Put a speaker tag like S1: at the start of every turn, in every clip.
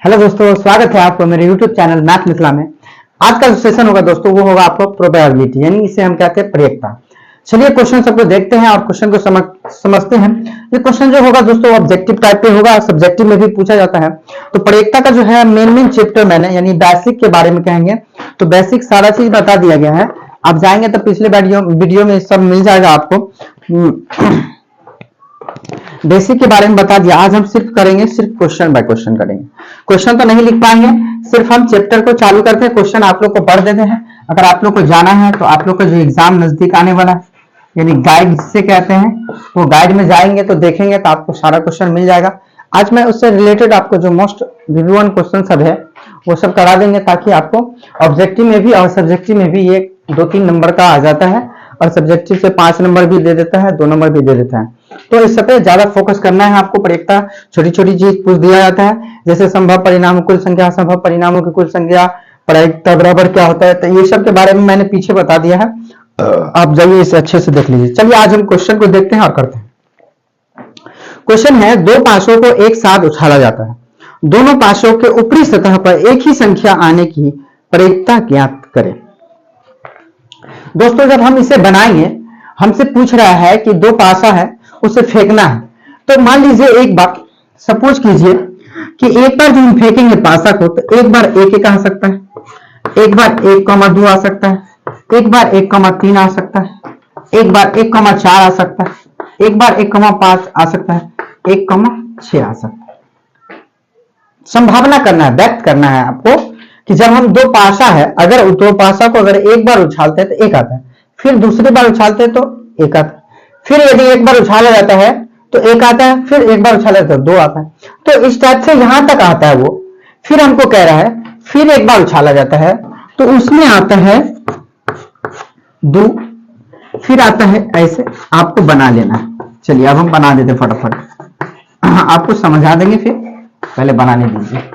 S1: Hello दोस्तों, स्वागत है आपको मेरे YouTube चैनल मैथ मिथिला में। आज का जो सेशन होगा दोस्तों वो होगा आपको प्रोबेबिलिटी, यानी इसे हम कहते हैं प्रयेकता। चलिए क्वेश्चन सबको देखते हैं और क्वेश्चन को समझते हैं। ये क्वेश्चन जो होगा दोस्तों ऑब्जेक्टिव टाइप पे होगा, सब्जेक्टिव में भी पूछा जाता है। तो प्रयेकता का जो है मेन चैप्टर मैंने यानी बेसिक के बारे में कहेंगे। तो बेसिक सारा चीज बता दिया गया है, आप जाएंगे तो पिछले वीडियो में सब मिल जाएगा आपको। बेसिक के बारे में बता दिया। आज हम सिर्फ क्वेश्चन बाय क्वेश्चन करेंगे। क्वेश्चन तो नहीं लिख पाएंगे, सिर्फ हम चैप्टर को चालू करके क्वेश्चन आप लोग को पढ़ देते हैं। अगर आप लोग को जाना है तो आप लोग का जो एग्जाम नजदीक आने वाला है यानी गाइड जिसे कहते हैं, वो गाइड में जाएंगे तो देखेंगे तो आपको सारा क्वेश्चन मिल जाएगा। आज मैं उससे रिलेटेड आपको जो मोस्ट रिव्यू क्वेश्चन सब है वो सब करा देंगे, ताकि आपको ऑब्जेक्टिव में भी और सब्जेक्टिव में भी ये 2-3 नंबर का आ जाता है, और सब्जेक्टिव से 5 नंबर भी दे देता है, 2 नंबर भी दे देता है। तो इस सब पे ज्यादा फोकस करना है आपको। प्रयेकता छोटी छोटी चीज पूछ दिया जाता है, जैसे संभव परिणाम कुल संख्या, संभव परिणामों की कुल संख्या, प्रयेकता बराबर क्या होता है, तो ये सब के बारे में मैंने पीछे बता दिया है, आप जाइए इसे अच्छे से देख लीजिए। चलिए आज हम क्वेश्चन को देखते हैं और करते हैं। क्वेश्चन है, दो पासों को एक साथ उछाला जाता है, दोनों पासों के ऊपरी सतह पर एक ही संख्या आने की प्रयेकता ज्ञात करें। दोस्तों जब हम इसे बनाएंगे, हमसे पूछ रहा है कि दो पासा है उसे फेंकना है। तो मान लीजिए एक बार सपोज कीजिए कि एक बार जब हम फेंकेंगे पासा को तो एक बार 1 आ सकता है, एक बार 1,2 आ सकता है, एक बार 1,3 आ सकता है, एक बार 1,4 आ सकता है, एक बार 1,5 आ सकता है, 1,6 आ सकता है। संभावना करना है, व्यक्त करना है आपको कि जब हम दो पासा है, अगर दो पासा को अगर एक बार उछालते हैं तो 1 आता है, फिर दूसरी बार उछालते हैं तो 1 आता है, फिर यदि एक बार उछाला जाता है तो 1 आता है, फिर एक बार उछाला जाता है 2 आता है। तो इस टाइप से यहां तक आता है वो। फिर हमको कह रहा है फिर एक बार उछाला जाता है तो उसमें आता है 2, फिर आता है ऐसे। आपको बना लेना है। चलिए अब हम बना देते फटाफट, आपको समझा देंगे, फिर पहले बनाने दीजिए।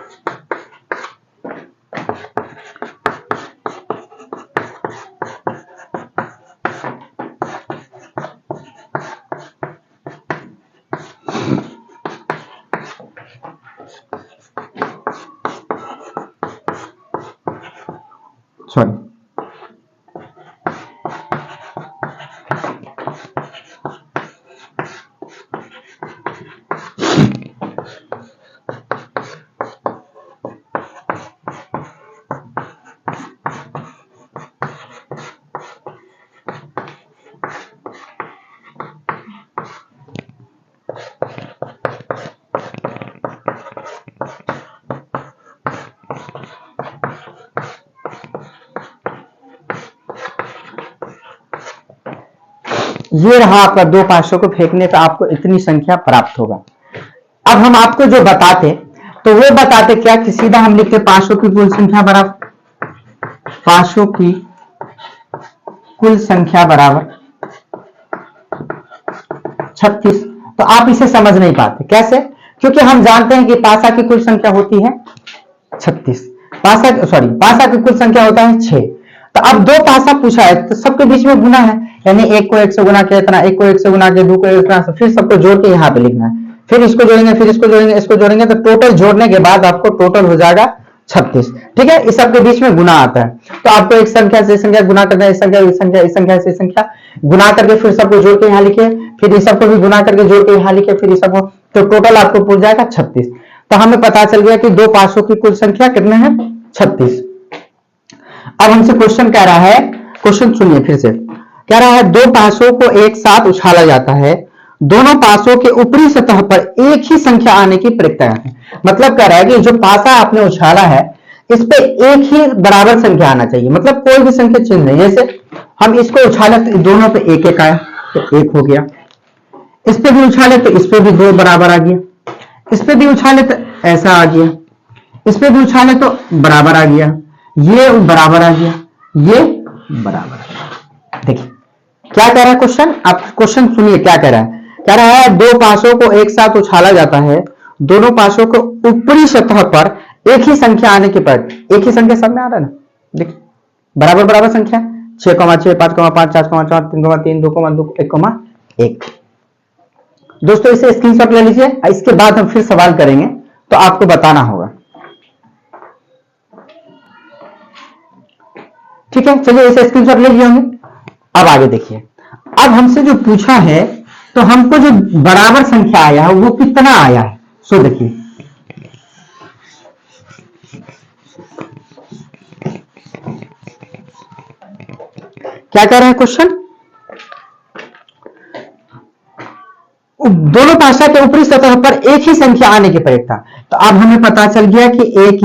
S1: सॉरी, ये रहा आपका दो पासों को फेंकने पर आपको इतनी संख्या प्राप्त होगा। अब हम आपको जो बताते तो वो बताते क्या कि सीधा हम लिखते पासों की कुल संख्या बराबर, पासों की कुल संख्या बराबर 36। तो आप इसे समझ नहीं पाते, कैसे? क्योंकि हम जानते हैं कि पासा की कुल संख्या होती है 36, पासा की कुल संख्या होता है 6। तो अब दो पासा पूछा है तो सबके बीच में गुना है, यानी 1 को 1 से गुना किया इतना, 1 को 1 से गुना किया, 2 को 1 से, फिर सबको जोड़ के यहाँ पे लिखना है, फिर इसको जोड़ेंगे, फिर इसको जोड़ेंगे, इसको जोड़ेंगे, तो टोटल जोड़ने के बाद आपको टोटल हो जाएगा 36। ठीक है, इस सबके बीच में गुना आता है। तो आपको एक संख्या से संख्या गुना करना है, इस संख्या इस संख्या इस संख्या से संख्या गुना करके फिर सबको जोड़ के यहाँ लिखिए, फिर इस सबको भी गुना करके जोड़ के यहाँ लिखिए, फिर इस सबको, तो टोटल आपको पूछ जाएगा 36। तो हमें पता चल गया कि दो पासों की कुल संख्या कितने हैं, 36। अब हमसे क्वेश्चन कह रहा है, क्वेश्चन सुनिए फिर से, कह रहा है दो पासों को एक साथ उछाला जाता है, दोनों पासों के ऊपरी सतह पर एक ही संख्या आने की प्रयत्न है। मतलब कह रहा है कि जो पासा आपने उछाला है इस पे एक ही बराबर संख्या आना चाहिए, मतलब कोई भी संख्या चेंज नहीं। जैसे हम इसको उछाले तो दोनों पे 1-1 आया तो 1 हो गया, इस पे भी उछाले तो इस पे भी 2 बराबर आ गया, इस पे भी उछाले तो ऐसा आ गया, इस पे भी उछाले तो बराबर आ गया, ये बराबर आ गया, ये बराबर आ गया। देखिए क्या कह रहा है क्वेश्चन, आप क्वेश्चन सुनिए क्या कह रहा है। कह रहा है दो पासों को एक साथ उछाला जाता है, दोनों पासों को ऊपरी सतह पर एक ही संख्या आने के पर, एक ही संख्या सब में आ रहा है ना, देखिए बराबर बराबर संख्या 6,6, 5,5, 4,4, 3,3, 2,2, 1,1। दोस्तों इसे स्क्रीनशॉट ले लीजिए, इसके बाद हम फिर सवाल करेंगे तो आपको बताना होगा। ठीक है, चलिए इसे स्क्रीनशॉट ले लिए होंगे। अब आगे देखिए, अब हमसे जो पूछा है तो हमको जो बराबर संख्या आया है वो कितना आया है, सो देखिए क्या कह रहे हैं क्वेश्चन, दोनों पाशा के ऊपरी सतह पर एक ही संख्या आने की प्रयोगता। तो अब हमें पता चल गया कि एक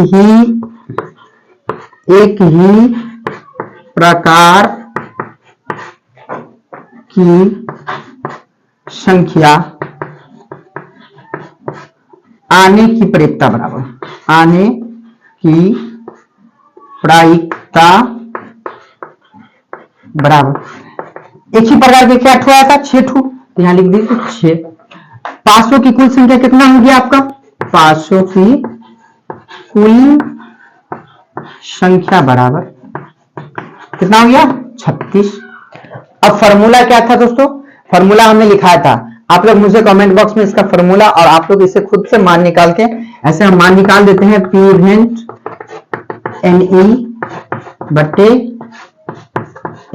S1: ही प्रकार की संख्या आने की प्रायिकता बराबर, आने की प्रायिकता बराबर एक ही प्रकार के क्या ठो आया था, 6 ठो, तो यहां लिख दीजिए 6। पासों की कुल संख्या कितना होगी आपका, पासों की कुल संख्या बराबर कितना हो गया, 36। अब फॉर्मूला क्या था दोस्तों, फॉर्मूला हमने लिखा था, आप लोग मुझे कमेंट बॉक्स में इसका फॉर्मूला और आप लोग इसे खुद से मान निकाल के, ऐसे हम मान निकाल देते हैं, पी इवेंट NE बट्टे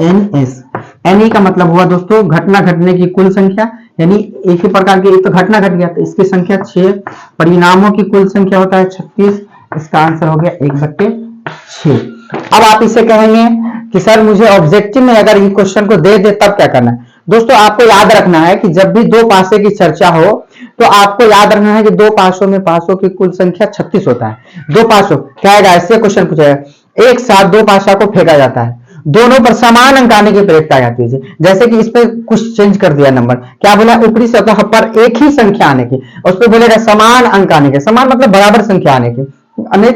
S1: NS। NE का मतलब हुआ दोस्तों घटना घटने की कुल संख्या, यानी एक ही प्रकार की, एक तो घटना घट गया तो इसकी संख्या 6, परिणामों की कुल संख्या होता है 36, इसका आंसर हो गया 1/6। अब आप इसे कहेंगे कि सर मुझे ऑब्जेक्टिव में अगर ये क्वेश्चन को दे दे तब क्या करना है। दोस्तों आपको याद रखना है कि जब भी दो पासे की चर्चा हो तो आपको याद रखना है कि दो पासों में पासों की कुल संख्या 36 होता है। दो पासों क्या है, ऐसे क्वेश्चन पूछेगा, एक साथ दो पासा को फेंका जाता है, दोनों पर समान अंक आने की प्रयोगता जाती है। जैसे कि इस पे कुछ चेंज कर दिया नंबर, क्या बोला, ऊपरी सतह पर एक ही संख्या आने की, उस पर बोलेगा समान अंक आने के, समान मतलब बराबर संख्या आने की। अनेक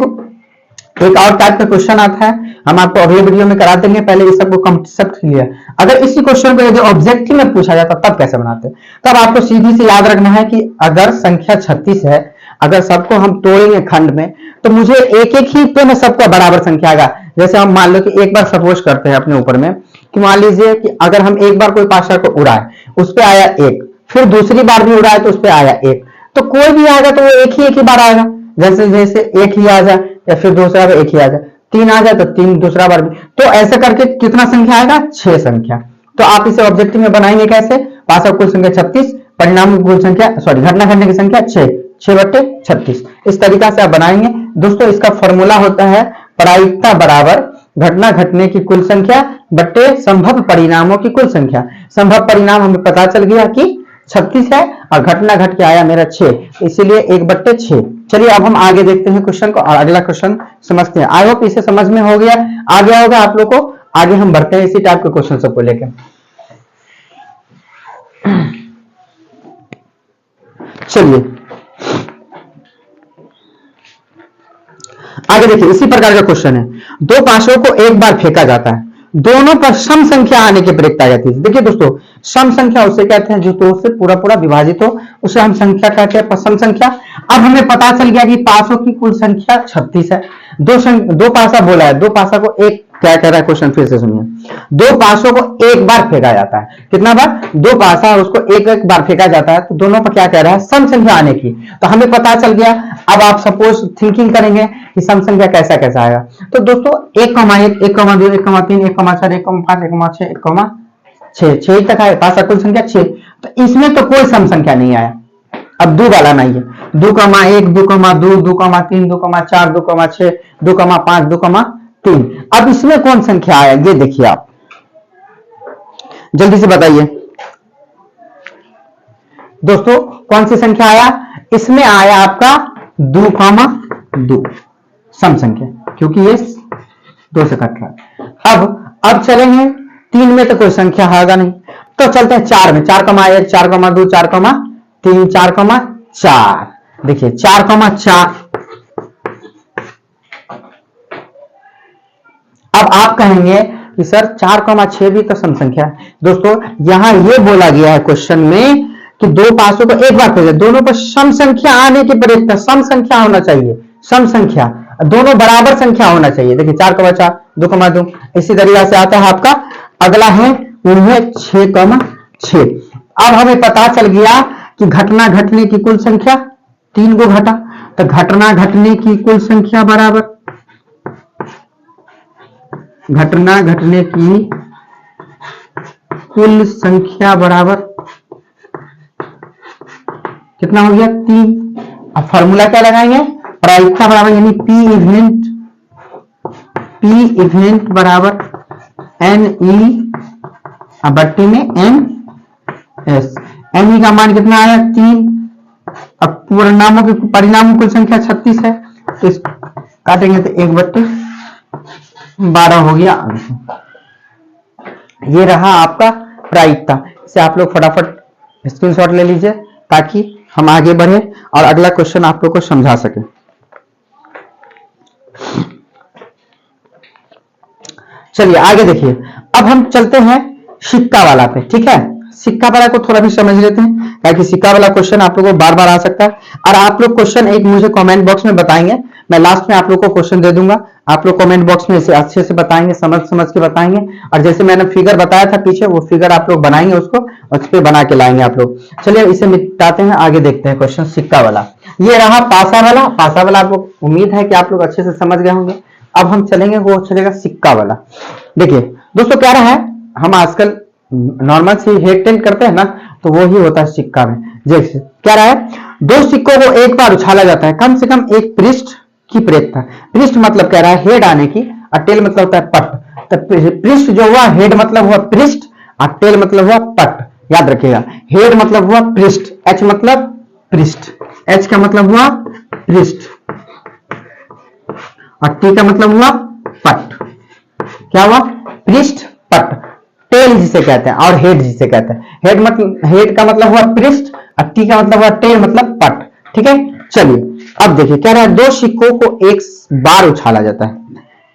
S1: एक और टाइप का क्वेश्चन आता है, हम आपको अगले वीडियो में करा देंगे, पहले ये सबको कंसेप्ट क्लियर। अगर इसी क्वेश्चन को यदि ऑब्जेक्टिव में पूछा जाता तब कैसे बनाते, तब आपको सीधी से याद रखना है कि अगर संख्या 36 है, अगर सबको हम तोड़ेंगे खंड में तो मुझे एक एक ही तो में सबका बराबर संख्या आएगा। जैसे हम मान लो कि एक बार सपोज करते हैं अपने ऊपर में कि मान लीजिए कि अगर हम एक बार कोई पाशा को उड़ाए, उस पर आया 1, फिर दूसरी बार भी उड़ाए तो उस पर आया 1, तो कोई भी आएगा तो वो एक ही बार आएगा। जैसे जैसे एक ही आ जाए या फिर दूसरा बार एक ही आ जाए, 3 आ जाए तो 3 दूसरा बार भी, तो ऐसे करके कितना संख्या आएगा, 6 संख्या। तो आप इसे ऑब्जेक्टिव में बनाएंगे कैसे, पासा कुल संख्या 36, परिणाम की कुल संख्या घटना घटने की संख्या 6/36, इस तरीका से आप बनाएंगे। दोस्तों इसका फॉर्मूला होता है प्रायिकता बराबर घटना घटने की कुल संख्या बट्टे संभव परिणामों की कुल संख्या। संभव परिणाम हमें पता चल गया कि 36 है और घटना घट के आया मेरा 6, इसीलिए 1/6। चलिए अब हम आगे देखते हैं क्वेश्चन को और अगला क्वेश्चन समझते हैं। आई होप इसे समझ में हो गया, आ गया होगा आप लोग को। आगे हम बढ़ते हैं इसी टाइप के क्वेश्चन सबको लेकर। चलिए आगे देखिए, इसी प्रकार का क्वेश्चन है, दो पाशों को एक बार फेंका जाता है, दोनों पर सम संख्या आने की प्रयोगता जाती है। देखिए दोस्तों, सम संख्या उसे कहते हैं जो दो से पूरा पूरा विभाजित हो, उसे हम संख्या कहते हैं सम संख्या। अब हमें पता चल गया कि पासों की कुल संख्या 36 है। दो पासा बोला है, दो पासा को एक, क्या कह रहा है क्वेश्चन फिर से सुनिए, दो पासों को एक बार फेंका जाता है, कितना बार, दो पासा उसको एक एक बार फेंका जाता है, तो दोनों पर क्या कह रहा है, सम संख्या आने की। तो हमें पता चल गया। अब आप सपोज थिंकिंग करेंगे कि सम संख्या कैसा कैसा आएगा। तो दोस्तों 1,1, 1,2, 1,3, 1,4, 1,5, 1,6, 1,6, 6 तक आए, पासा कुल संख्या 6। तो इसमें तो कोई सम संख्या नहीं आया। अब 2 वाला नहीं है, 2,1, 2,2, 2,3, 2,4, 2,6, 2,5, 2,3। अब इसमें कौन संख्या आया, ये देखिए आप जल्दी से बताइए दोस्तों, कौन सी संख्या आया, इसमें आया आपका 2,2 सम संख्या, क्योंकि ये 2 से कट रहा है। अब चलेंगे 3 में तो कोई संख्या आएगा नहीं, तो चलते हैं 4 में, 4,1, 4,2, 4,3, 4,4। देखिए 4,4। अब आप कहेंगे कि सर 4,6 भी तो सम संख्या है। दोस्तों यहां यह बोला गया है क्वेश्चन में कि दो पासों को एक बार फेंका, दोनों पर सम संख्या आने की प्रयोजन, सम संख्या होना चाहिए, सम संख्या, दोनों बराबर संख्या होना चाहिए। देखिए 4,4, 2,2, इसी तरीके से आता है आपका। अगला है 6,6। अब हमें पता चल गया कि घटना घटने की कुल संख्या 3 को घटा, तो घटना घटने की कुल संख्या बराबर घटना घटने की कुल संख्या बराबर कितना हो गया 3। अब फॉर्मूला क्या लगाएंगे, प्रायिकता बराबर यानी पी इवेंट बराबर एन ई बट्टी में एन एस। एन ई का मान कितना आया 3। अब परिणामों की कुल संख्या 36 है, तो इस काटेंगे तो 1/12 हो गया आंसर। ये रहा आपका प्रायिकता। इसे आप लोग फटाफट स्क्रीनशॉट ले लीजिए ताकि हम आगे बढ़े और अगला क्वेश्चन आप लोग को समझा सके। चलिए आगे देखिए, अब हम चलते हैं सिक्का वाला पे, ठीक है। सिक्का वाला को थोड़ा भी समझ लेते हैं, ताकि सिक्का वाला क्वेश्चन आप लोगों को बार बार आ सकता है। और आप लोग क्वेश्चन एक मुझे कमेंट बॉक्स में बताएंगे, मैं लास्ट में आप लोग को क्वेश्चन दे दूंगा, आप लोग कमेंट बॉक्स में इसे अच्छे से बताएंगे, समझ के बताएंगे। और जैसे मैंने फिगर बताया था पीछे, वो फिगर आप लोग बनाएंगे, उसको उस पर बना के लाएंगे आप लोग। चलिए इसे मिटाते हैं, आगे देखते हैं क्वेश्चन सिक्का वाला। ये रहा पासा वाला। पासा वाला आप लोग, उम्मीद है कि आप लोग अच्छे से समझ गए होंगे। अब हम चलेंगे, वो चलेगा सिक्का वाला। देखिए दोस्तों क्या रहा है, हम आजकल नॉर्मल से हेड टेल करते हैं ना, तो वो ही होता है सिक्का में। जैसे क्या रहा है, दो सिक्कों को एक बार उछाला जाता है, कम से कम एक पृष्ठ की प्रेतता। पृष्ठ मतलब कह रहा है हेड आने की, और टेल मतलब होता है पट। तो पृष्ठ जो हुआ, हेड मतलब हुआ पृष्ठ, और टेल मतलब हुआ पट। याद रखिएगा, हेड मतलब हुआ पृष्ठ, एच मतलब पृष्ठ, एच का मतलब हुआ पृष्ठ, और टी का मतलब हुआ पट। क्या हुआ, पृष्ठ पट। टेल जिसे कहते हैं और हेड जिसे कहते हैं। हेड का मतलब हुआ पृष्ठ, और टी का मतलब हुआ टेल मतलब पट। ठीक है, चलिए अब देखिए क्या रहा है, दो सिक्कों को एक बार उछाला जाता है,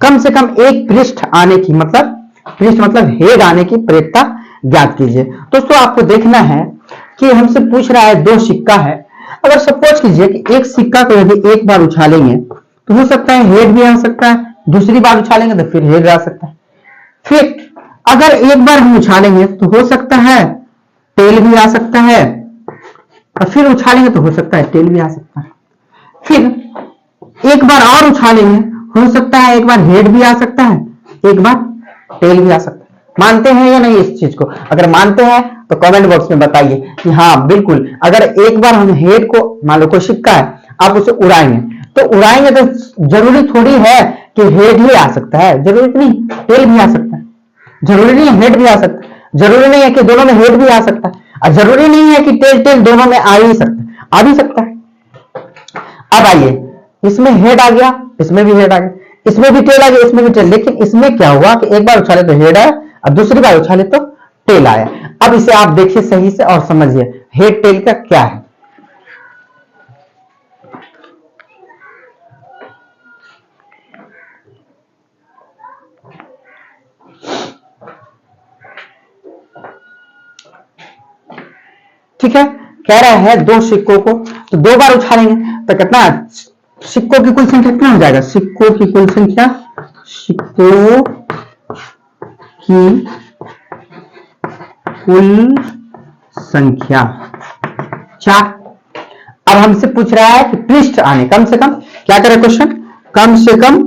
S1: कम से कम एक पृष्ठ आने की, मतलब पृष्ठ मतलब हेड आने की प्रेरकता ज्ञात कीजिए। दोस्तों आपको देखना है कि हमसे पूछ रहा है दो सिक्का है, अगर सपोज कीजिए कि एक सिक्का को यदि एक बार उछालेंगे तो हो सकता है हेड भी आ सकता है, दूसरी बार उछालेंगे तो फिर हेड आ सकता है, फिर अगर एक बार हम उछालेंगे तो हो सकता है टेल भी आ सकता है, और फिर उछालेंगे तो हो सकता है टेल भी आ सकता है, फिर एक बार और उछालेंगे, हो सकता है एक बार हेड भी आ सकता है, एक बार टेल भी आ सकता है। मानते हैं या नहीं इस चीज को? अगर मानते हैं तो कमेंट बॉक्स में बताइए कि हाँ बिल्कुल। अगर एक बार हम हेड को, मान लो कोई सिक्का है, आप उसे उड़ाएंगे, तो उड़ाएंगे तो जरूरी थोड़ी है कि हेड ही आ सकता है, जरूरी नहीं, टेल भी आ सकता है, जरूरी नहीं है हेड भी आ सकता है, जरूरी नहीं है कि दोनों में हेड भी आ सकता है, और जरूरी नहीं है कि टेल टेल दोनों में आ ही सकता है, आ भी सकता है। अब आइए, इसमें हेड आ गया, इसमें भी हेड आ गया, इसमें भी टेल आ गया, इसमें भी टेल, लेकिन इसमें क्या हुआ कि एक बार उछाले तो हेड आया, और दूसरी बार उछाले तो टेल आया। अब इसे आप देखिए सही से और समझिए हेड टेल का क्या है। ठीक है, कह रहा है दो सिक्कों को तो दो बार उछालेंगे तो कितना, सिक्कों की कुल संख्या कितना हो जाएगा, सिक्कों की कुल संख्या, सिक्कों की कुल संख्या 4। अब हमसे पूछ रहा है कि पृष्ठ आने, कम से कम क्या करे क्वेश्चन, कम से कम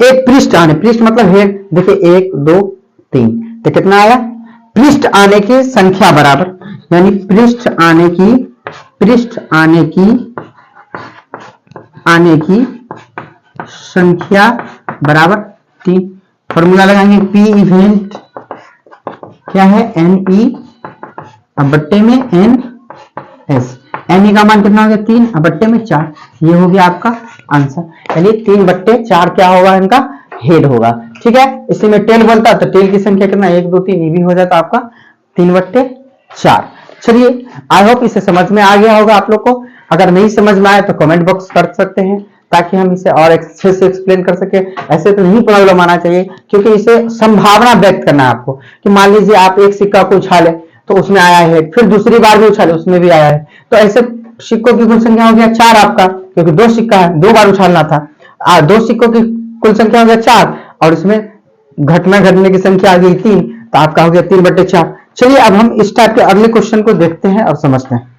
S1: एक पृष्ठ आने, पृष्ठ मतलब हेड, देखिए 1 2 3, तो कितना आया, पृष्ठ आने की संख्या बराबर, यानी पृष्ठ आने की संख्या बराबर 3। फॉर्मूला लगाएंगे, पी इवेंट क्या है, एन ई बट्टे में एन एस। एन ई का मान कितना हो गया 3, बट्टे में 4, ये हो गया आपका आंसर। यानी 3/4 क्या होगा, इनका हेड होगा। ठीक है, इसी में टेल बोलता तो टेल की संख्या कितना, 1 2 3, ये भी हो जाता आपका 3/4। चलिए आई होप इसे समझ में आ गया होगा आप लोग को। अगर नहीं समझ में आए तो कमेंट बॉक्स कर सकते हैं, ताकि हम इसे और अच्छे से एक्सप्लेन कर सके। ऐसे तो नहीं प्रॉब्लम आना चाहिए, क्योंकि इसे संभावना व्यक्त करना है आपको कि मान लीजिए आप एक सिक्का को उछाले तो उसमें आया है, फिर दूसरी बार भी उछाले उसमें भी आया है, तो ऐसे सिक्कों की कुल संख्या हो गया 4 आपका, क्योंकि दो सिक्का है, 2 बार उछालना था। दो सिक्कों की कुल संख्या हो गया 4, और इसमें घटना घटने की संख्या आ गई 3, तो आपका हो गया 3/4। चलिए अब हम इस टाइप के अगले क्वेश्चन को देखते हैं और समझते हैं।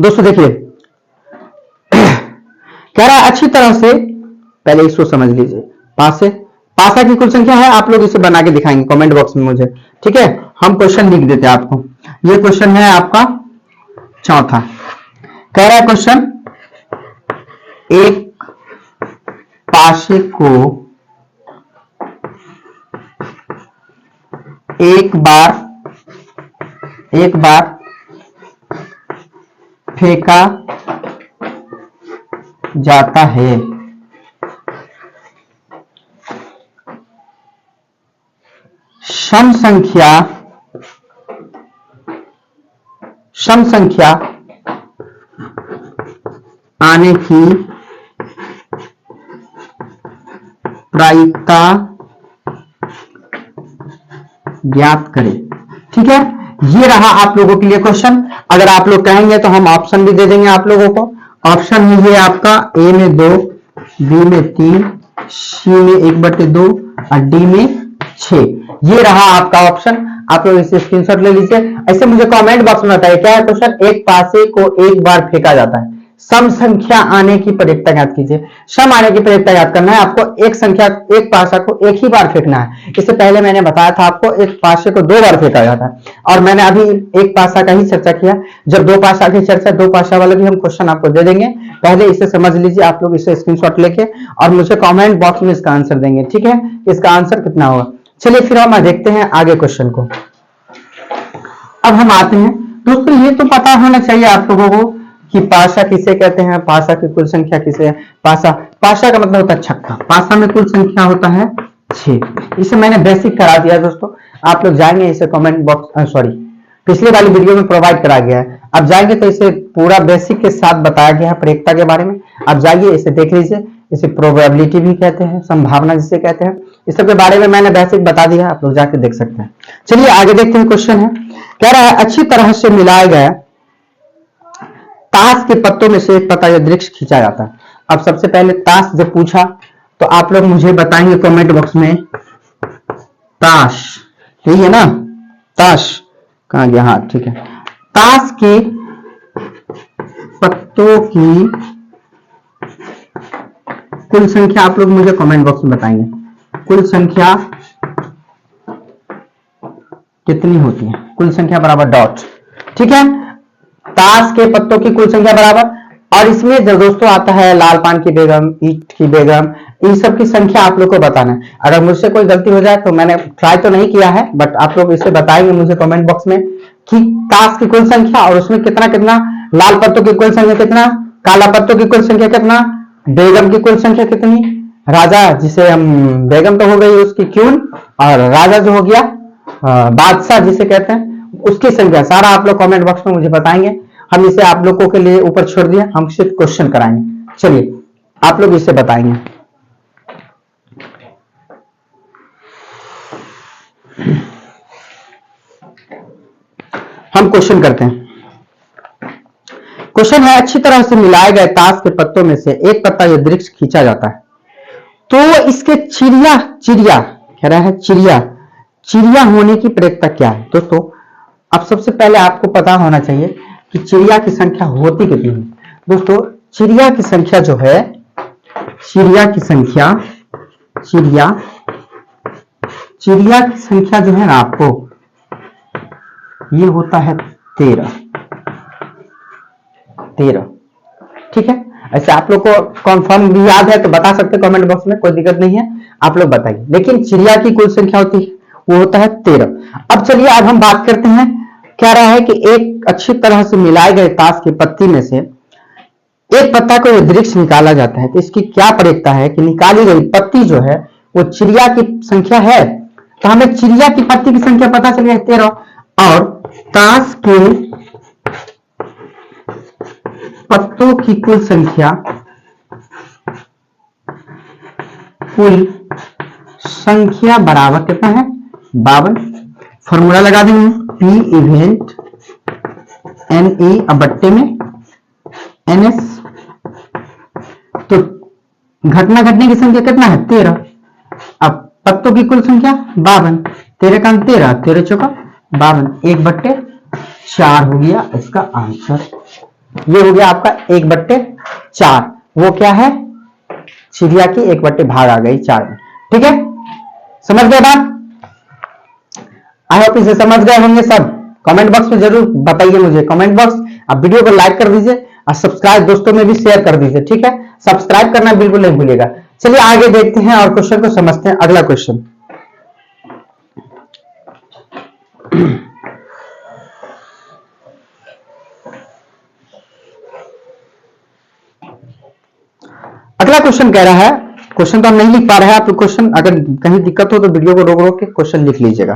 S1: दोस्तों देखिए कह रहा है अच्छी तरह से, पहले इसको समझ लीजिए। पासा की कुल संख्या है, आप लोग इसे बना के दिखाएंगे कमेंट बॉक्स में मुझे, ठीक है। हम क्वेश्चन लिख देते हैं आपको। ये क्वेश्चन है आपका चौथा। कह रहा है क्वेश्चन, एक पासे को एक बार फेंका जाता है, सम संख्या आने की प्रायिकता ज्ञात करें। ठीक है, ये रहा आप लोगों के लिए क्वेश्चन। अगर आप लोग कहेंगे तो हम ऑप्शन भी दे देंगे आप लोगों को। ऑप्शन है ये आपका, ए में 2, बी में 3, सी में 1/2 और डी में 6। ये रहा आपका ऑप्शन। आप लोग इसे स्क्रीनशॉट ले लीजिए। ऐसे मुझे कमेंट बॉक्स में बताइए क्या है क्वेश्चन। एक पासे को एक बार फेंका जाता है, सम संख्या आने की प्रायिकता ज्ञात कीजिए। सम आने की प्रायिकता ज्ञात करना है आपको। एक पासा को एक ही बार फेंकना है। इससे पहले मैंने बताया था आपको एक पासे को 2 बार फेंका जाता है, और मैंने अभी एक पासा का ही चर्चा किया। जब 2 पासा की चर्चा, 2 पासा वाले भी हम क्वेश्चन आपको दे देंगे। पहले इसे समझ लीजिए आप लोग, इसे स्क्रीनशॉट लेके और मुझे कॉमेंट बॉक्स में इसका आंसर देंगे। ठीक है, इसका आंसर कितना होगा। चलिए फिर हम देखते हैं आगे क्वेश्चन को। अब हम आते हैं दोस्तों, ये तो पता होना चाहिए आप लोगों को कि पासा किसे कहते हैं, पासा की कुल संख्या किसे है। पासा का मतलब होता है छक्का। पासा में कुल संख्या होता है 6। इसे मैंने बेसिक करा दिया दोस्तों। आप लोग जाएंगे इसे कमेंट बॉक्स, सॉरी पिछले वाली वीडियो में प्रोवाइड करा गया है। आप जाएंगे तो इसे पूरा बेसिक के साथ बताया गया है प्रायिकता के बारे में। आप जाइए इसे देख लीजिए। इसे प्रोबेबिलिटी भी कहते हैं, संभावना जिसे कहते हैं। इस सब के बारे में मैंने बेसिक बता दिया, आप लोग जाके देख सकते हैं। चलिए आगे देखते हैं। क्वेश्चन है, कह रहा है अच्छी तरह से मिलाया गया ताश के पत्तों में से एक पत्ता या वृक्ष खींचा जाता है। अब सबसे पहले ताश जब पूछा तो आप लोग मुझे बताएंगे कमेंट बॉक्स में, ताश यही है ना, ताश कहां गया, हाँ ठीक है। ताश के पत्तों की कुल संख्या आप लोग मुझे कमेंट बॉक्स में बताएंगे। कुल संख्या कितनी होती है, कुल संख्या बराबर डॉट। ठीक है, ताश के पत्तों की कुल संख्या बराबर, और इसमें जो दोस्तों आता है लाल पान की बेगम, ईंट की बेगम, इन सब की संख्या आप लोग को बताना है। अगर मुझसे कोई गलती हो जाए तो, मैंने ट्राई तो नहीं किया है, बट आप लोग इसे बताएंगे मुझे कमेंट बॉक्स में कि ताश की कुल संख्या और उसमें कितना कितना, लाल पत्तों की कुल संख्या कितना, काला पत्तों की कुल संख्या कितना, बेगम की कुल संख्या कितनी, राजा जिसे हम, बेगम तो हो गई उसकी क्यून, और राजा जो हो गया बादशाह जिसे कहते हैं, उसकी संख्या सारा आप लोग कमेंट बॉक्स में मुझे बताएंगे। हम इसे आप लोगों के लिए ऊपर छोड़ दिया, हम सिर्फ क्वेश्चन कराएंगे। चलिए आप लोग इसे बताएंगे। हम क्वेश्चन करते हैं। क्वेश्चन है, अच्छी तरह से मिलाए गए ताश के पत्तों में से एक पत्ता या वृक्ष खींचा जाता है तो इसके चिड़िया कह रहा है चिड़िया होने की प्रायिकता क्या है। दोस्तों अब सबसे पहले आपको पता होना चाहिए कि चिड़िया की संख्या होती कितनी है। दोस्तों चिड़िया की संख्या जो है, चिड़िया की संख्या जो है ना आपको, ये होता है 13। ठीक है, ऐसे आप लोग को कंफर्म भी याद है तो बता सकते हैं कमेंट बॉक्स में, कोई दिक्कत नहीं है, आप लोग बताइए। लेकिन चिड़िया की कुल संख्या होती है वो होता है 13। अब चलिए अब हम बात करते हैं। कह रहा है कि एक अच्छी तरह से मिलाए गए ताश की पत्ती में से एक पत्ता को वृक्ष निकाला जाता है तो इसकी क्या प्रायिकता है कि निकाली गई पत्ती जो है वो चिड़िया की संख्या है। तो हमें चिड़िया की पत्ती की संख्या पता चली है 13, और ताश के पत्तों की कुल संख्या बराबर कितना है, 52। फॉर्मूला लगा देंगे, पी इवेंट एन ई अब बट्टे में एन एस। तो घटना घटने की संख्या कितना है 13, अब पत्तों की कुल संख्या 52, 13 का 13 चौका 52, 1/4 हो गया इसका आंसर। ये हो गया आपका 1/4। वो क्या है, चिड़िया की 1/भाग आ गई 4 में। ठीक है, समझ गए बात? आई होप इसे समझ गए होंगे सब। कमेंट बॉक्स में जरूर बताइए मुझे, कमेंट बॉक्स। आप वीडियो को लाइक कर दीजिए और सब्सक्राइब दोस्तों में भी शेयर कर दीजिए। ठीक है, सब्सक्राइब करना बिल्कुल नहीं भूलिएगा। चलिए आगे देखते हैं और क्वेश्चन को समझते हैं। अगला क्वेश्चन, अगला क्वेश्चन कह रहा है, क्वेश्चन तो हम नहीं लिख पा रहे हैं, आप क्वेश्चन अगर कहीं दिक्कत हो तो वीडियो को रोक रोक के क्वेश्चन लिख लीजिएगा।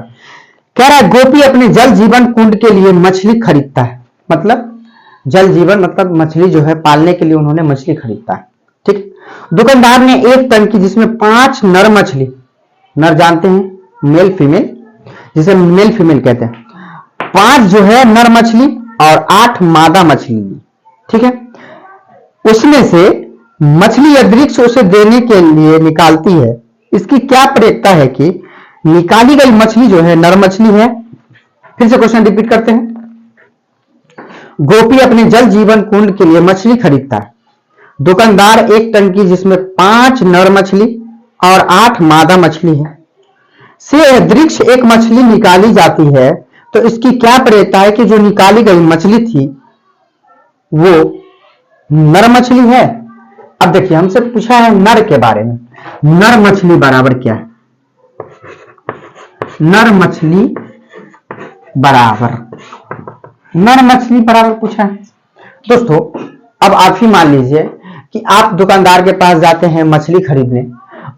S1: कह रहा है गोपी अपने जल जीवन कुंड के लिए मछली खरीदता है। मतलब जल जीवन मतलब मछली जो है पालने के लिए उन्होंने मछली खरीदता है। ठीक, दुकानदार ने 1 टन की, जिसमें 5 नर मछली, नर जानते हैं मेल फीमेल, जिसे मेल फीमेल कहते हैं, 5 जो है नर मछली और 8 मादा मछली। ठीक है, उसमें से मछली अदृक्ष उसे देने के लिए निकालती है। इसकी क्या प्रयोजन है कि निकाली गई मछली जो है नर मछली है। फिर से क्वेश्चन रिपीट करते हैं। गोपी अपने जल जीवन कुंड के लिए मछली खरीदता है। दुकानदार 1 टन की, जिसमें 5 नर मछली और 8 मादा मछली है, से अदृक्ष एक मछली निकाली जाती है। तो इसकी क्या प्रयोजन है कि जो निकाली गई मछली थी वो नर मछली है। अब देखिए हमसे पूछा है नर के बारे में। नर मछली बराबर क्या है? नर मछली बराबर, नर मछली बराबर पूछा है दोस्तों। अब आप ही मान लीजिए कि आप दुकानदार के पास जाते हैं मछली खरीदने,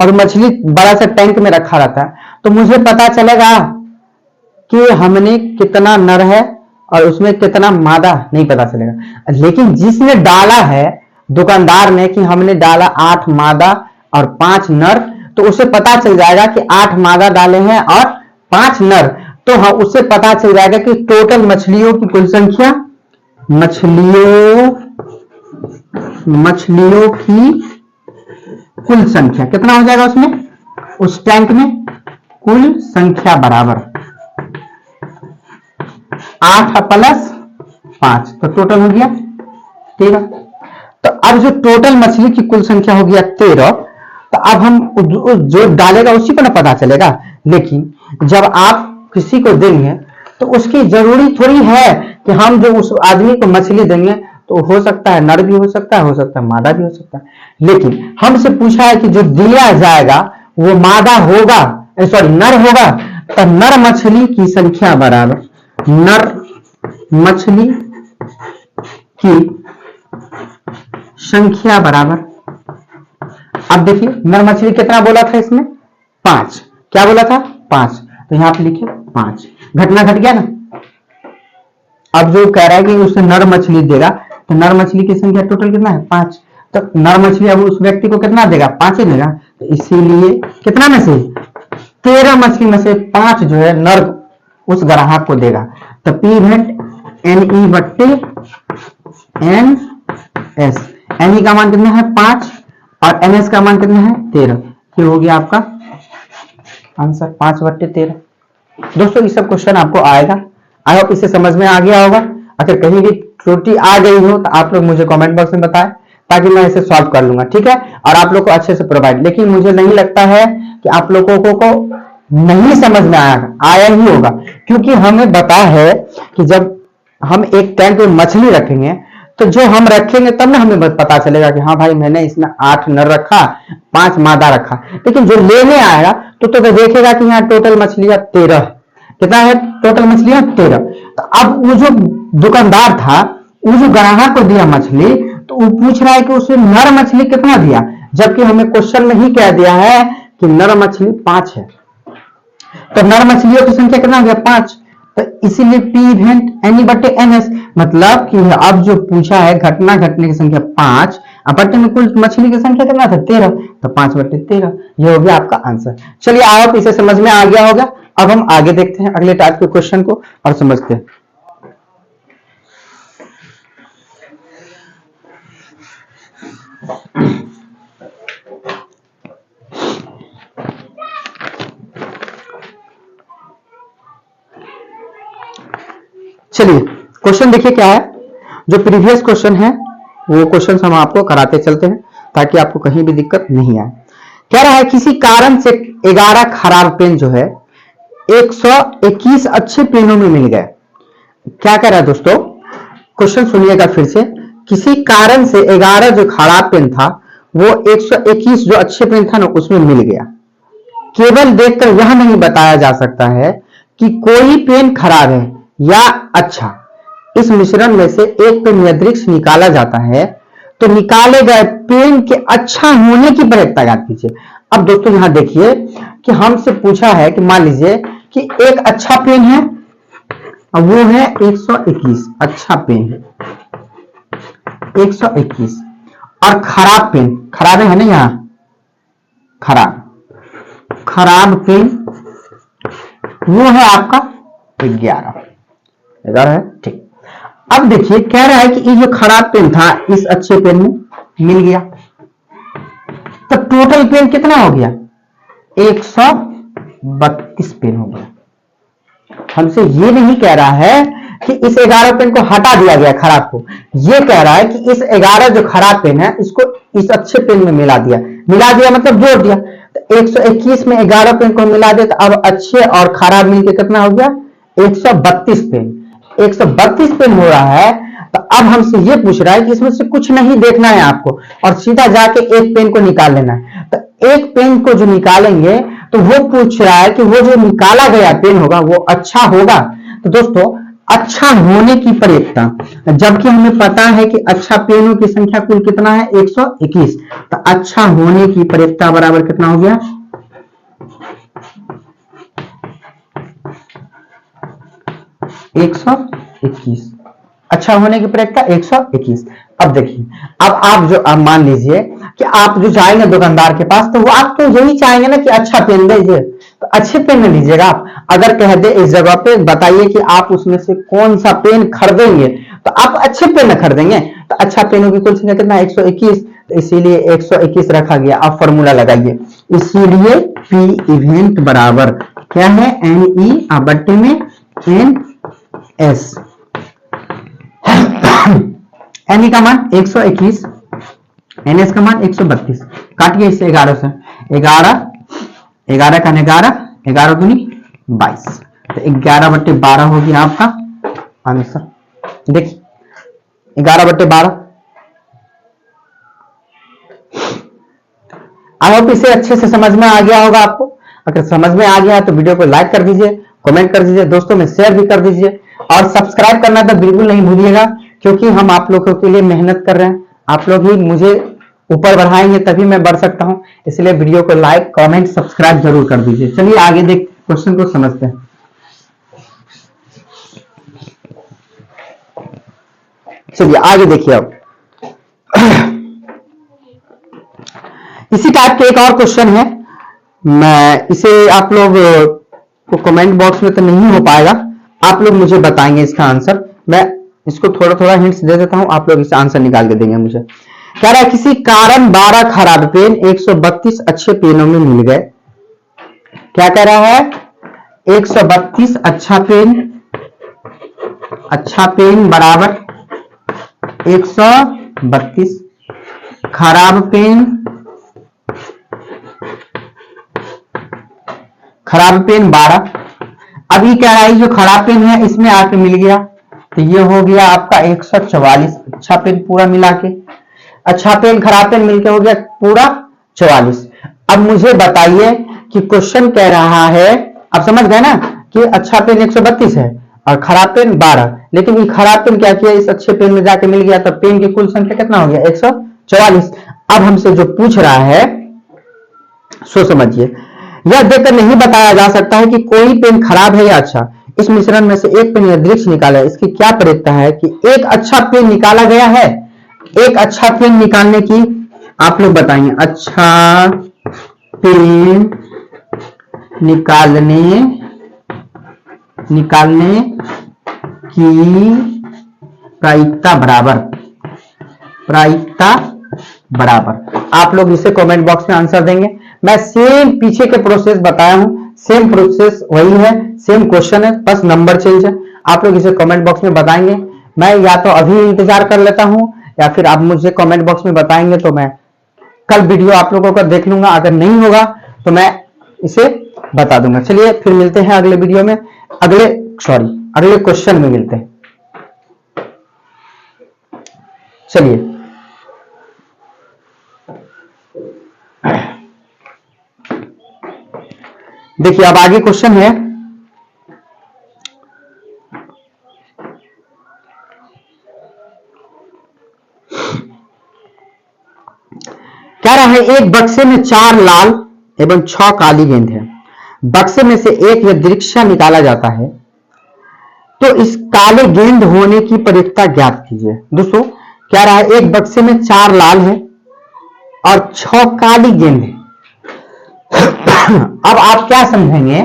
S1: और मछली बड़ा सा टैंक में रखा रहता है, तो मुझे पता चलेगा कि हमने कितना नर है और उसमें कितना मादा नहीं पता चलेगा। लेकिन जिसने डाला है दुकानदार ने कि हमने डाला 8 मादा और 5 नर, तो उसे पता चल जाएगा कि 8 मादा डाले हैं और 5 नर। तो हाँ, उससे पता चल जाएगा कि टोटल मछलियों की कुल संख्या, मछलियों की कुल संख्या कितना हो जाएगा उसमें, उस टैंक में कुल संख्या बराबर 8 प्लस 5, तो टोटल हो गया 13। तो अब जो टोटल मछली की कुल संख्या हो गया 13, तो अब हम जो डालेगा उसी को ना पता चलेगा। लेकिन जब आप किसी को देंगे तो उसकी जरूरी थोड़ी है कि हम जो उस आदमी को मछली देंगे तो हो सकता है नर भी हो सकता है मादा भी हो सकता है। लेकिन हमसे पूछा है कि जो दिया जाएगा वो मादा होगा, सॉरी नर होगा। तो नर मछली की संख्या बराबर, नर मछली की संख्या बराबर, अब देखिए नर मछली कितना बोला था इसमें, 5। क्या बोला था, 5। तो यहां पे लिखिए 5, घटना घट गया ना। अब जो कह रहा है कि उसे नर मछली देगा, तो नर मछली की संख्या टोटल कितना है, 5। तो नर मछली अब उस व्यक्ति को कितना देगा, 5 ही देगा। तो इसीलिए कितना में से, 13 मछली में से 5 जो है नर उस ग्राहक को देगा। तो पी भेंट NE/NS, NE का मान कितना है 5 और NS का मान कितना है 13। ये हो गया आपका आंसर 5/13। दोस्तों ये सब क्वेश्चन आपको आएगा, आई होप इसे समझ में आ गया होगा। अगर कहीं भी त्रुटि आ गई हो तो आप लोग मुझे कमेंट बॉक्स में बताएं, ताकि मैं इसे सॉल्व कर लूंगा। ठीक है, और आप लोग को अच्छे से प्रोवाइड। लेकिन मुझे नहीं लगता है कि आप लोगों को नहीं समझ में आया ही होगा, क्योंकि हमें पता है कि जब हम एक टैंक में मछली रखेंगे तो जो हम रखेंगे तब ना हमें पता चलेगा कि हाँ भाई मैंने इसमें 8 नर रखा, 5 मादा रखा। लेकिन जो लेने आएगा तो देखेगा कि यहाँ टोटल मछलियां 13, कितना है टोटल मछलियां 13। तो अब वो जो दुकानदार था, वो जो ग्राहक को दिया मछली, तो वो पूछ रहा है कि उसे नर मछली कितना दिया, जबकि हमें क्वेश्चन में ही कह दिया है कि नर मछली 5 है। तो नर मछलियों की संख्या कितना हो गया, 5। तो इसीलिए P इवेंट NE/NS, मतलब कि अब जो पूछा है घटना घटने की संख्या 5, बट्टे में कुल मछली की संख्या कितना था 13, तो 5/13। ये हो गया आपका आंसर। चलिए आप इसे समझ में आ गया होगा। अब हम आगे देखते हैं अगले टाइप के क्वेश्चन को और समझते हैं। चलिए क्वेश्चन देखिए क्या है। जो प्रीवियस क्वेश्चन है वो क्वेश्चन हम आपको कराते चलते हैं ताकि आपको कहीं भी दिक्कत नहीं आए। कह रहा है किसी कारण से 11 खराब पेन जो है 121 अच्छे पेनों में मिल गए। क्या कह रहा है दोस्तों, क्वेश्चन सुनिएगा फिर से। किसी कारण से 11 जो खराब पेन था वो 121 जो अच्छे पेन था ना उसमें मिल गया। केवल देखकर यह नहीं बताया जा सकता है कि कोई पेन खराब है या अच्छा। इस मिश्रण में से एक पेन यदृक्ष निकाला जाता है तो निकाले गए पेन के अच्छा होने की प्रयत्ता याद कीजिए। अब दोस्तों यहां देखिए कि हमसे पूछा है कि मान लीजिए कि एक अच्छा पेन है, अब वो है 121 अच्छा पेन है 121, और खराब पेन, खराब है ना यहां, खराब पेन वो है आपका 11 है, ठीक। अब देखिए कह रहा है कि ये जो खराब पेन था इस अच्छे पेन में मिल गया, तो टोटल पेन कितना हो गया 132 पेन हो गया। हमसे ये नहीं कह रहा है कि इस 11 पेन को हटा दिया गया खराब को, ये कह रहा है कि इस 11 जो खराब पेन है इसको इस अच्छे पेन में मिला दिया मतलब जोड़ दिया। तो 121 में 11 पेन को मिला दिया तो अब अच्छे और खराब मिलकर कितना हो गया 132 पेन। 132 पेन हो रहा है, तो अब हमसे ये पूछ रहा है कि इसमें से कुछ नहीं देखना है आपको और सीधा जाके एक पेन को निकाल लेना है। तो एक पेन को जो निकालेंगे तो वो पूछ रहा है कि वो जो निकाला गया पेन होगा वो अच्छा होगा। तो दोस्तों अच्छा होने की प्रयत्ता, जबकि हमें पता है कि अच्छा पेनों की संख्या कुल कितना है 121, तो अच्छा होने की प्रयत्ता बराबर कितना हो गया 121, अच्छा होने की प्रयत्ता 121। अब देखिए, अब आप जो मान लीजिए कि आप जो जाएंगे दुकानदार के पास तो वो आप तो यही चाहेंगे ना कि अच्छा पेन दीजिए, तो अच्छे पेन में लीजिएगा आप। अगर कह दे इस जगह पे बताइए कि आप उसमें से कौन सा पेन खरीदेंगे तो आप अच्छे पेन खरीदेंगे। तो अच्छा पेनों की कुल संख्या कितना 121, तो इसीलिए 121 रखा गया। आप फॉर्मूला लगाइए, इसीलिए पी इवेंट बराबर क्या है NE बट्टे में NS। NE का मान 121, NS का मान 132, काटिए इससे 11 से, 11 का 11 दूनी 22, तो 11/12 हो गया आपका आंसर। देखिए 11/12। आई होप इसे अच्छे से समझ में आ गया होगा आपको। अगर समझ में आ गया तो वीडियो को लाइक कर दीजिए, कमेंट कर दीजिए, दोस्तों में शेयर भी कर दीजिए और सब्सक्राइब करना तो बिल्कुल नहीं भूलिएगा, क्योंकि हम आप लोगों के लिए मेहनत कर रहे हैं। आप लोग ही मुझे ऊपर बढ़ाएंगे तभी मैं बढ़ सकता हूं, इसलिए वीडियो को लाइक कमेंट सब्सक्राइब जरूर कर दीजिए। चलिए आगे देख क्वेश्चन को समझते हैं। चलिए आगे देखिए। अब इसी टाइप के एक और क्वेश्चन है, मैं इसे आप लोग को कमेंट बॉक्स में तो नहीं हो पाएगा, आप लोग मुझे बताएंगे इसका आंसर। मैं इसको थोड़ा थोड़ा हिंट्स दे देता हूं, आप लोग इसका आंसर निकाल के देंगे मुझे। कह रहा है किसी कारण 12 खराब पेन 132 अच्छे पेनों में मिल गए। क्या कह रहा है 132 अच्छा पेन बराबर 132 खराब पेन 12। अभी कह रहा है जो खराब पेन है इसमें आके मिल गया, तो ये हो गया आपका 144 अच्छा पेन पूरा मिला के। अच्छा पेन खराब पेन मिलके हो गया पूरा 44। अब मुझे बताइए कि क्वेश्चन कह रहा है, अब समझ गए ना कि अच्छा पेन 132 है और खराब पेन 12, लेकिन ये खराब पेन क्या किया इस अच्छे पेन में जाके मिल गया, तो पेन की कुल संख्या कितना हो गया 144। अब हमसे जो पूछ रहा है सो समझिए, यह देखकर नहीं बताया जा सकता है कि कोई पेन खराब है या अच्छा। इस मिश्रण में से एक पेन यदृक्ष निकाला है, इसकी क्या प्रयत्ता है कि एक अच्छा पेन निकाला गया है। एक अच्छा पेन निकालने की आप लोग बताएंगे, अच्छा पेन निकालने की प्रायिकता बराबर आप लोग इसे कमेंट बॉक्स में आंसर देंगे। मैं सेम पीछे के प्रोसेस बताया हूं, सेम प्रोसेस वही है, सेम क्वेश्चन है, बस नंबर चेंज है। आप लोग इसे कमेंट बॉक्स में बताएंगे, मैं या तो अभी इंतजार कर लेता हूं, या फिर आप मुझे कमेंट बॉक्स में बताएंगे तो मैं कल वीडियो आप लोगों का देख लूंगा। अगर नहीं होगा तो मैं इसे बता दूंगा। चलिए फिर मिलते हैं अगले वीडियो में, अगले क्वेश्चन में मिलते हैं। चलिए देखिए, अब आगे क्वेश्चन है, कह रहा है एक बक्से में 4 लाल एवं 6 काली गेंद है। बक्से में से एक यदृच्छा निकाला जाता है, तो इस काले गेंद होने की प्रयुक्ता ज्ञात कीजिए। दोस्तों कह रहा है एक बक्से में 4 लाल है और 6 काली गेंद है। अब आप क्या समझेंगे,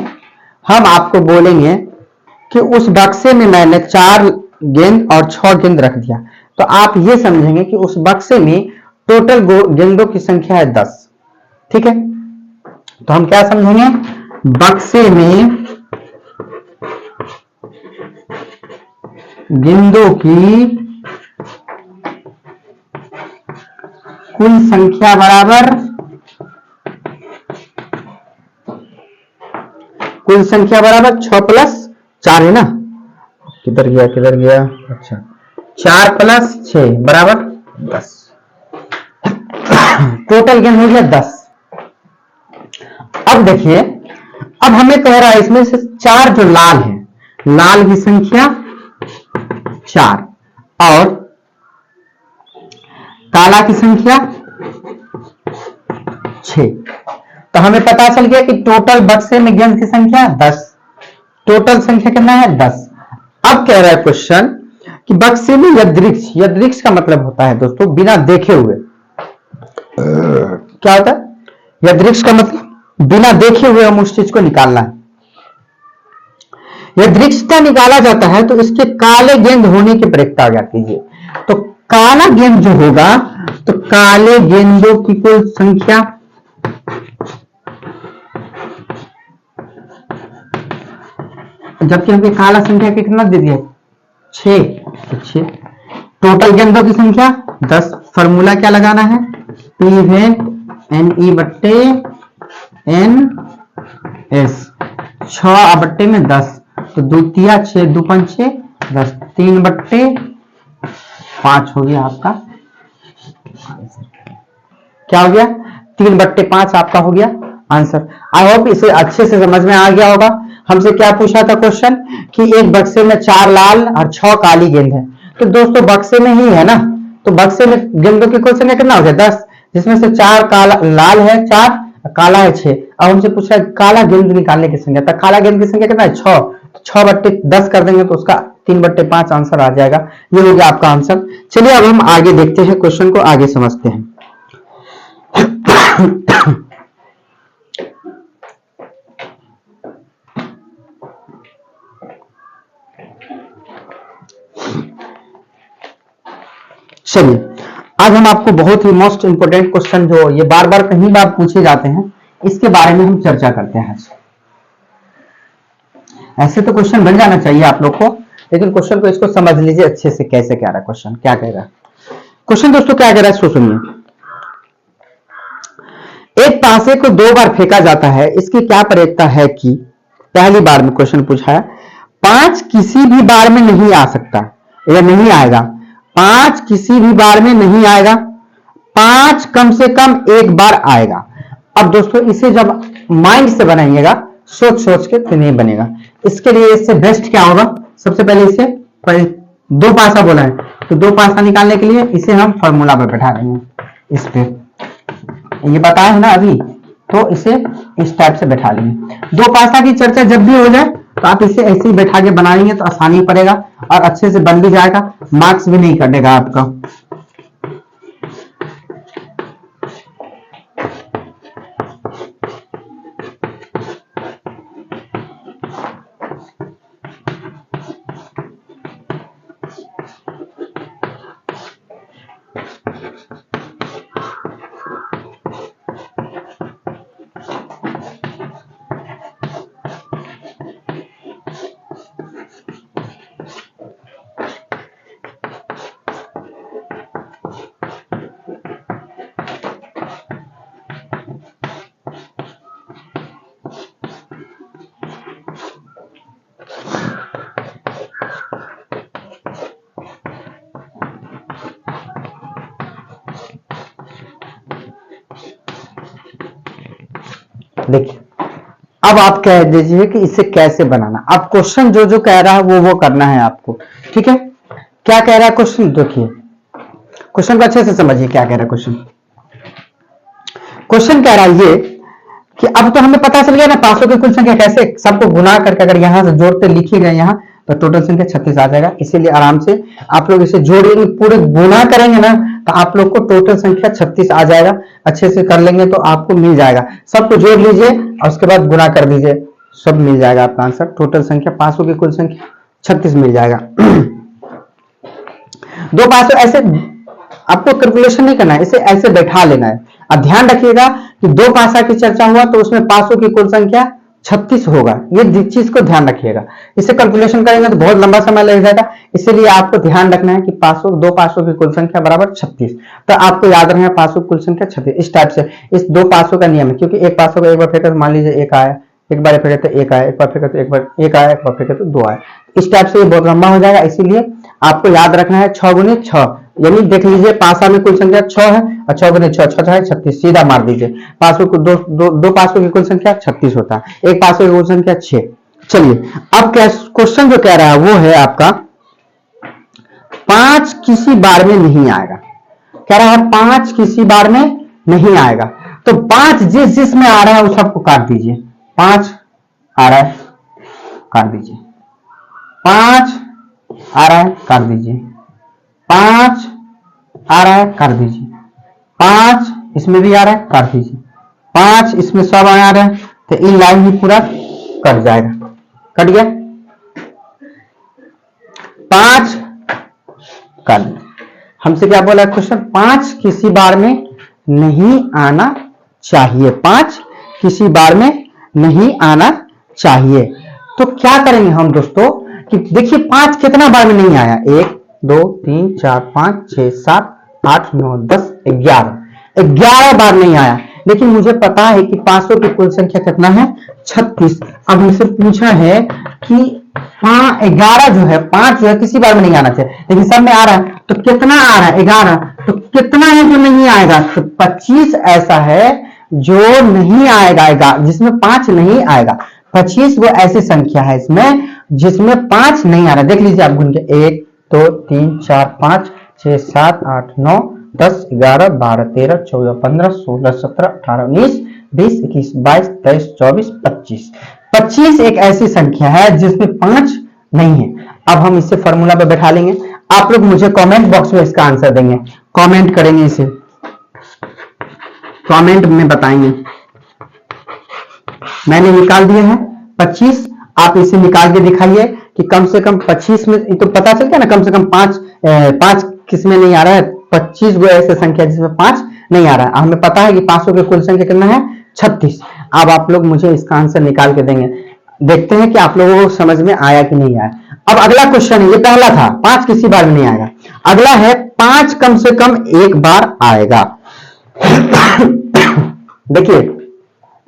S1: हम आपको बोलेंगे कि उस बक्से में मैंने 4 गेंद और 6 गेंद रख दिया, तो आप ये समझेंगे कि उस बक्से में टोटल गेंदों की संख्या है 10। ठीक है, तो हम क्या समझेंगे, बक्से में गेंदों की कुल संख्या बराबर, कुल संख्या बराबर 6 प्लस 4 है ना, किधर गया, अच्छा 4 प्लस 6 बराबर 10। टोटल गेंद हो गया 10। अब देखिए, अब हमें कह रहा है इसमें से 4 जो लाल है, लाल की संख्या 4 और काला की संख्या 6। तो हमें पता चल गया कि टोटल बक्से में गेंद की संख्या 10, टोटल संख्या कितना है 10। अब कह रहा है क्वेश्चन कि बक्से में यदृक्ष, यदृक्ष का मतलब होता है दोस्तों बिना देखे हुए, क्या होता है यदृक्ष का मतलब, बिना देखे हुए हम उस चीज को निकालना है। यदृक्षता निकाला जाता है तो इसके काले गेंद होने की प्रयुक्ता ज्ञात कीजिए। तो काला गेंद जो होगा, तो काले गेंदों की कुल संख्या, जबकि हमने काला संख्या कितना दे दिया 6, तो 6। टोटल गेंदों की संख्या 10। फॉर्मूला क्या लगाना है, P है NE बट्टे NS, 6 बट्टे में 10, तो 2 तिया 6, 2 पंचे 10, 3 बट्टे 5 हो गया आपका, क्या हो गया 3 बट्टे 5 आपका हो गया आंसर। आई होप इसे अच्छे से समझ में आ गया होगा। हमसे क्या पूछा था क्वेश्चन कि एक बक्से में 4 लाल और 6 काली गेंद है, तो दोस्तों बक्से में ही है ना, तो बक्से में गेंदों की कुल संख्या कितना हो गया 10, जिसमें से 4 काला लाल है 4, काला है 6। अब हमसे पूछ रहा है काला गेंद निकालने की संख्या, तो काला गेंद की संख्या कितना है 6, 6 बट्टे 10 कर देंगे तो उसका 3 बट्टे 5 आंसर आ जाएगा। ये हो गया आपका आंसर। चलिए अब हम आगे देखते हैं, क्वेश्चन को आगे समझते हैं। चलिए आज हम आपको बहुत ही मोस्ट इंपोर्टेंट क्वेश्चन, जो ये बार बार कहीं बार पूछे जाते हैं, इसके बारे में हम चर्चा करते हैं। ऐसे तो क्वेश्चन बन जाना चाहिए आप लोग को, लेकिन क्वेश्चन को इसको समझ लीजिए अच्छे से, कैसे क्या रहा है क्वेश्चन, क्या कह रहा है क्वेश्चन। दोस्तों क्या कह रहा है सो सुनिए, एक पासे को 2 बार फेंका जाता है, इसकी क्या प्रयोजन है कि, पहली बार में क्वेश्चन पूछा है 5 किसी भी बार में नहीं आ सकता या नहीं आएगा, 5 किसी भी बार में नहीं आएगा, 5 कम से कम एक बार आएगा। अब दोस्तों इसे जब माइंड से बनाइएगा, सोच सोच के तो नहीं बनेगा। इसके लिए इससे बेस्ट क्या होगा, सबसे पहले इसे 2 पासा बोला है, तो 2 पासा निकालने के लिए इसे हम फॉर्मूला पर बैठा देंगे। इस पे ये बताया है ना अभी, तो इसे इस टाइप से बैठा लेंगे। 2 पासा की चर्चा जब भी हो जाए तो आप इसे ऐसे ही बैठा के बनाएंगे तो आसानी पड़ेगा और अच्छे से बन भी जाएगा, मार्क्स भी नहीं कटेगा आपका। देखिए अब आप कह दीजिए कि इसे कैसे बनाना। अब क्वेश्चन जो जो कह रहा है वो करना है आपको, ठीक है। क्या कह रहा है क्वेश्चन, देखिए क्वेश्चन को अच्छे से समझिए क्या कह रहा है क्वेश्चन। क्वेश्चन कह रहा है ये कि अब तो हमें पता चल गया ना पांचों की कुल संख्या कैसे, सबको गुना करके अगर यहां से जोड़ते लिखी गए यहाँ तो टोटल संख्या 36 आ जाएगा। इसीलिए आराम से आप लोग इसे जोड़ेंगे, पूरे गुना करेंगे ना तो आप लोग को टोटल संख्या 36 आ जाएगा। अच्छे से कर लेंगे तो आपको मिल जाएगा। सबको जोड़ लीजिए और उसके बाद गुना कर दीजिए, सब मिल जाएगा आपका आंसर। टोटल संख्या पांचों की कुल संख्या 36 मिल जाएगा। दो पांचों ऐसे आपको कैलकुलेशन नहीं करना है, इसे ऐसे बैठा लेना है। अब ध्यान रखिएगा कि दो पासा की चर्चा हुआ तो उसमें पांचों की कुल संख्या 36 होगा, ये चीज को ध्यान रखिएगा। इसे कैलकुलेशन करेंगे तो बहुत लंबा समय लग जाएगा, इसीलिए आपको ध्यान रखना है कि दो पासों की कुल संख्या बराबर 36। तो आपको याद रखना है पासों की कुल संख्या 36। इस टाइप से इस दो पासों का नियम है, क्योंकि एक पासों का एक बार फेंका तो मान लीजिए एक आया, एक बार फेंका तो एक आया, एक बार फेंका तो एक बार एक आया, एक बार फेंका तो दो आया। इस टाइप से ये बहुत लंबा हो जाएगा, इसीलिए आपको याद रखना है 6 गुने 6, यानी देख लीजिए पासा में कुल संख्या 6 है और 6 गुने 6 6 है 36, सीधा मार दीजिए। पासों को दो पासों की कुल संख्या 36 होता है, एक पासों की कुल संख्या 6। चलिए अब क्वेश्चन जो कह रहा है वो है आपका 5 किसी बार में नहीं आएगा। कह रहा है 5 किसी बार में नहीं आएगा, तो 5 जिस में आ रहा है उस सबको काट दीजिए। 5 आ रहा है काट दीजिए, 5 आ रहा है काट दीजिए, 5 आ रहा है काट दीजिए, 5 इसमें भी आ रहा है काट दीजिए, 5 इसमें सब आ रहा है तो इन लाइन ही पूरा कट जाएगा, कट गया। 5 काट दिया। हमसे क्या बोला क्वेश्चन, 5 किसी बार में नहीं आना चाहिए, 5 किसी बार में नहीं आना चाहिए। तो क्या करेंगे हम दोस्तों कि देखिए 5 कितना बार में नहीं आया, 1 2 3 4 5 6 7 8 9 10 11 बार नहीं आया। लेकिन मुझे पता है कि 500 की कुल संख्या कितना है 36। अब मुझसे पूछा है कि 11 जो है 5 जो है किसी बार में नहीं आना चाहिए, लेकिन सब में आ रहा है, तो कितना आ रहा है 11, तो कितना है जो नहीं आएगा, तो 25 ऐसा है जो नहीं आएगा, जिसमें 5 नहीं आएगा। 25 वो ऐसी संख्या है इसमें जिसमें 5 नहीं आ रहा। देख लीजिए आप गुन के 1 2 3 4 5 6 7 8 9 10 11 12 13 14 15 16 17 18 19 20 21 22 23 24 25। 25 एक ऐसी संख्या है जिसमें 5 नहीं है। अब हम इसे फॉर्मूला पे बैठा लेंगे। आप लोग मुझे कमेंट बॉक्स में इसका आंसर देंगे, कमेंट करेंगे, इसे कमेंट में बताएंगे। मैंने निकाल दिए हैं 25, आप इसे निकाल के दिखाइए कि कम से कम 25 में तो पता चल गया ना, कम से कम 5 किस में नहीं आ रहा है, 25 वो ऐसे संख्या जिसमें 5 नहीं आ रहा है। हमें पता है कि 500 की कुल संख्या कितना है 36। अब आप लोग मुझे इसका आंसर निकाल के देंगे, देखते हैं कि आप लोगों को समझ में आया कि नहीं आया। अब अगला क्वेश्चन है, ये पहला था 5 किसी बार में नहीं आएगा, अगला है 5 कम से कम एक बार आएगा। देखिए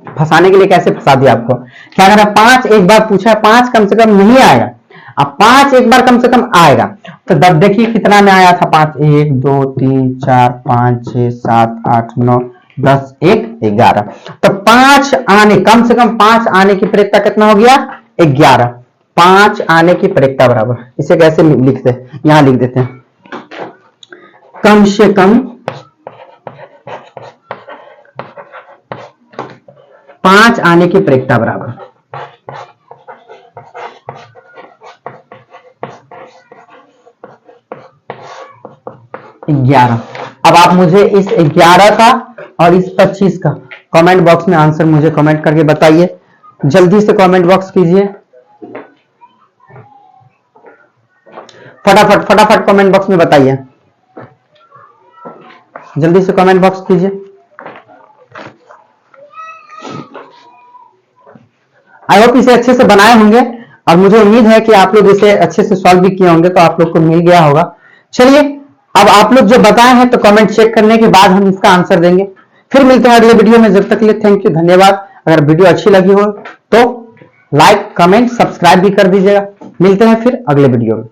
S1: फंसाने के लिए कैसे फंसा दिया आपको, क्या कर रहा है 5 एक बार पूछा है, 5 कम से कम नहीं आएगा। अब 5 एक बार कम से कम आएगा, तो तब देखिए कितना में आया था 5 1 2 3 4 5 6 7 8 9 10 1 11। तो 5 आने कम से कम 5 आने की प्रेरिकता कितना हो गया 11। 5 आने की प्रेरिकता बराबर, इसे कैसे लिखते हैं, यहां लिख देते हैं, कम से कम 5 आने की प्रेरिकता बराबर 11। अब आप मुझे इस 11 का और इस 25 का कमेंट बॉक्स में आंसर मुझे कमेंट करके बताइए। जल्दी से कमेंट बॉक्स कीजिए, फटाफट फटाफट कमेंट बॉक्स में बताइए, जल्दी से कमेंट बॉक्स कीजिए। आई होप इसे अच्छे से बनाए होंगे और मुझे उम्मीद है कि आप लोग इसे अच्छे से सॉल्व भी किए होंगे, तो आप लोग को मिल गया होगा। चलिए अब आप लोग जो बताए हैं तो कमेंट चेक करने के बाद हम इसका आंसर देंगे। फिर मिलते हैं अगले वीडियो में, जब तक के लिए थैंक यू, धन्यवाद। अगर वीडियो अच्छी लगी हो तो लाइक कमेंट सब्सक्राइब भी कर दीजिएगा। मिलते हैं फिर अगले वीडियो में।